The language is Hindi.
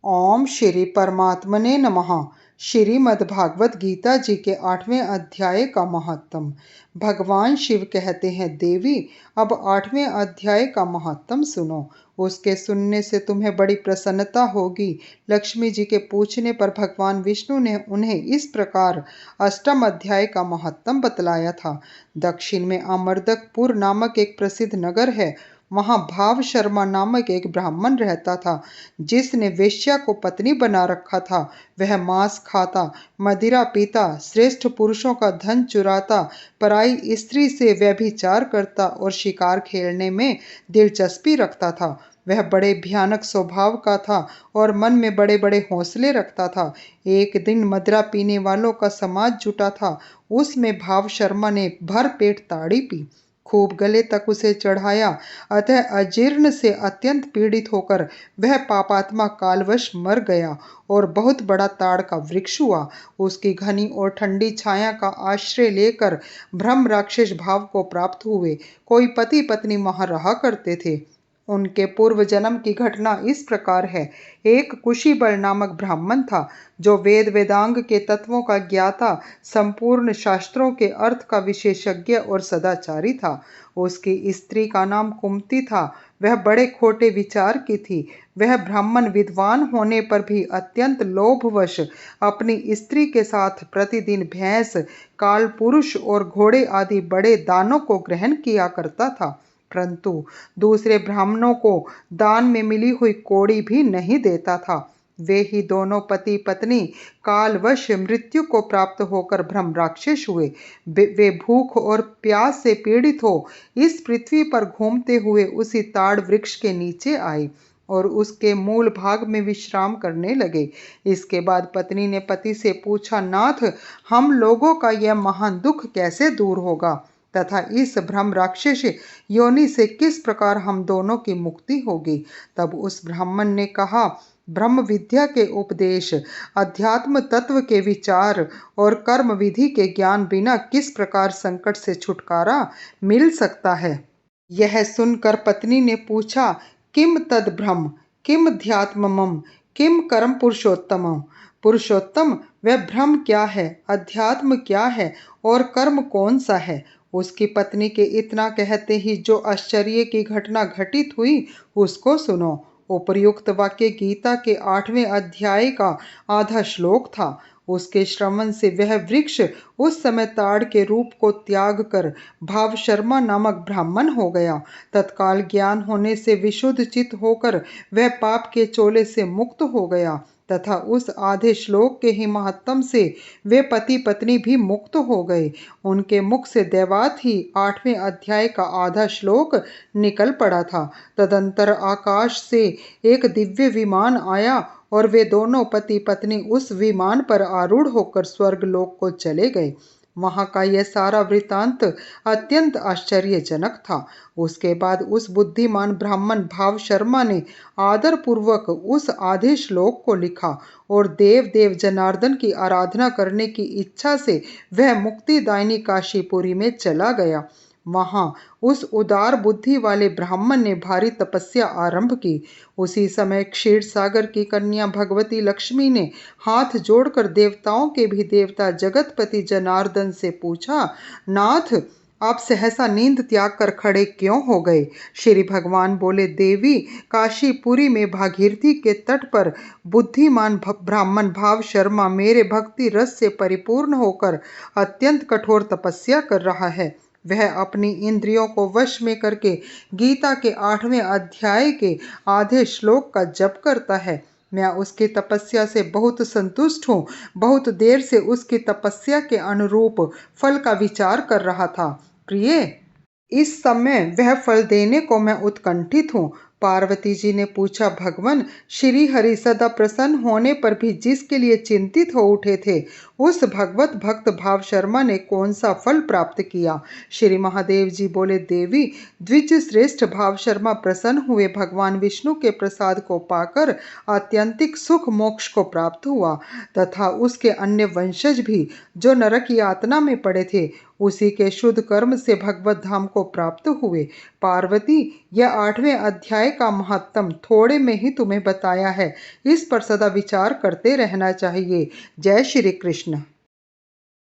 ओम श्री परमात्मने नमः। श्रीमद्भागवत गीता जी के 8वें अध्याय का महात्म। भगवान शिव कहते हैं, देवी अब 8वें अध्याय का महात्म सुनो। उसके सुनने से तुम्हें बड़ी प्रसन्नता होगी। लक्ष्मी जी के पूछने पर भगवान विष्णु ने उन्हें इस प्रकार अष्टम अध्याय का महात्म बतलाया था। दक्षिण में अमरदकपुर नामक एक प्रसिद्ध नगर है। वहां भाव शर्मा नामक एक ब्राह्मण रहता था, जिसने वेश्या को पत्नी बना रखा था। वह मांस खाता, मदिरा पीता, श्रेष्ठ पुरुषों का धन चुराता, पराई स्त्री से व्यभिचार करता और शिकार खेलने में दिलचस्पी रखता था। वह बड़े भयानक स्वभाव का था और मन में बड़े बड़े हौसले रखता था। एक दिन मदिरा पीने वालों का समाज जुटा था। उसमें भाव शर्मा ने भर पेट ताड़ी पी, खूब गले तक उसे चढ़ाया। अतः अजीर्ण से अत्यंत पीड़ित होकर वह पापात्मा कालवश मर गया और बहुत बड़ा ताड़ का वृक्ष हुआ। उसकी घनी और ठंडी छाया का आश्रय लेकर ब्रह्म राक्षस भाव को प्राप्त हुए। कोई पति पत्नी वहां रहा करते थे। उनके पूर्व जन्म की घटना इस प्रकार है। एक कुशीबल नामक ब्राह्मण था, जो वेद वेदांग के तत्वों का ज्ञाता, संपूर्ण शास्त्रों के अर्थ का विशेषज्ञ और सदाचारी था। उसकी स्त्री का नाम कुंती था। वह बड़े खोटे विचार की थी। वह ब्राह्मण विद्वान होने पर भी अत्यंत लोभवश अपनी स्त्री के साथ प्रतिदिन भैंस, काल पुरुष और घोड़े आदि बड़े दानों को ग्रहण किया करता था, परंतु दूसरे ब्राह्मणों को दान में मिली हुई कौड़ी भी नहीं देता था। वे ही दोनों पति पत्नी कालवश मृत्यु को प्राप्त होकर ब्रह्म राक्षस हुए। वे भूख और प्यास से पीड़ित हो इस पृथ्वी पर घूमते हुए उसी ताड़ वृक्ष के नीचे आए और उसके मूल भाग में विश्राम करने लगे। इसके बाद पत्नी ने पति से पूछा, नाथ, हम लोगों का यह महान दुख कैसे दूर होगा तथा इस ब्रह्म राक्षस योनि से किस प्रकार हम दोनों की मुक्ति होगी। तब उस ब्राह्मण ने कहा, ब्रह्म विद्या के उपदेश, अध्यात्म तत्व के विचार और कर्म विधि के ज्ञान बिना किस प्रकार संकट से छुटकारा मिल सकता है। यह सुनकर पत्नी ने पूछा, किम तद ब्रह्म, किम ध्यात्मम, किम कर्म पुरुषोत्तम। पुरुषोत्तम, वह ब्रह्म क्या है, अध्यात्म क्या है और कर्म कौन सा है। उसकी पत्नी के इतना कहते ही जो आश्चर्य की घटना घटित हुई उसको सुनो। उपर्युक्त वाक्य गीता के 8वें अध्याय का आधा श्लोक था। उसके श्रवण से वह वृक्ष उस समय ताड़ के रूप को त्याग कर भाव शर्मा नामक ब्राह्मण हो गया। तत्काल ज्ञान होने से विशुद्ध चित्त होकर वह पाप के चोले से मुक्त हो गया तथा उस आधे श्लोक के ही महात्म से वे पति पत्नी भी मुक्त हो गए। उनके मुख से दैवात ही 8वें अध्याय का आधा श्लोक निकल पड़ा था। तदंतर आकाश से एक दिव्य विमान आया और वे दोनों पति पत्नी उस विमान पर आरूढ़ होकर स्वर्गलोक को चले गए। वहां का यह सारा वृतांत अत्यंत आश्चर्यजनक था। उसके बाद उस बुद्धिमान ब्राह्मण भाव शर्मा ने आदर पूर्वक उस आधे श्लोक को लिखा और देव देव जनार्दन की आराधना करने की इच्छा से वह मुक्तिदायिनी काशीपुरी में चला गया। वहां उस उदार बुद्धि वाले ब्राह्मण ने भारी तपस्या आरंभ की। उसी समय क्षीर सागर की कन्या भगवती लक्ष्मी ने हाथ जोड़कर देवताओं के भी देवता जगतपति जनार्दन से पूछा, नाथ, आप सहसा नींद त्याग कर खड़े क्यों हो गए। श्री भगवान बोले, देवी, काशीपुरी में भागीरथी के तट पर बुद्धिमान ब्राह्मण भाव शर्मा मेरे भक्ति रस से परिपूर्ण होकर अत्यंत कठोर तपस्या कर रहा है। वह अपनी इंद्रियों को वश में करके गीता के 8वें अध्याय के आधे श्लोक का जप करता है। मैं उसकी तपस्या से बहुत संतुष्ट हूँ। बहुत देर से उसकी तपस्या के अनुरूप फल का विचार कर रहा था। प्रिय, इस समय वह फल देने को मैं उत्कंठित हूँ। पार्वती जी ने पूछा, भगवान श्री हरि सदा प्रसन्न होने पर भी जिसके लिए चिंतित हो उठे थे, उस भगवत भक्त भाव शर्मा ने कौन सा फल प्राप्त किया। श्री महादेव जी बोले, देवी, द्विज श्रेष्ठ भाव शर्मा प्रसन्न हुए भगवान विष्णु के प्रसाद को पाकर आत्यंतिक सुख मोक्ष को प्राप्त हुआ तथा उसके अन्य वंशज भी जो नरक यातना में पड़े थे, उसी के शुद्ध कर्म से भगवत धाम को प्राप्त हुए। पार्वती, यह 8वें अध्याय का महत्तम थोड़े में ही तुम्हें बताया है। इस पर सदा विचार करते रहना चाहिए। जय श्री कृष्ण।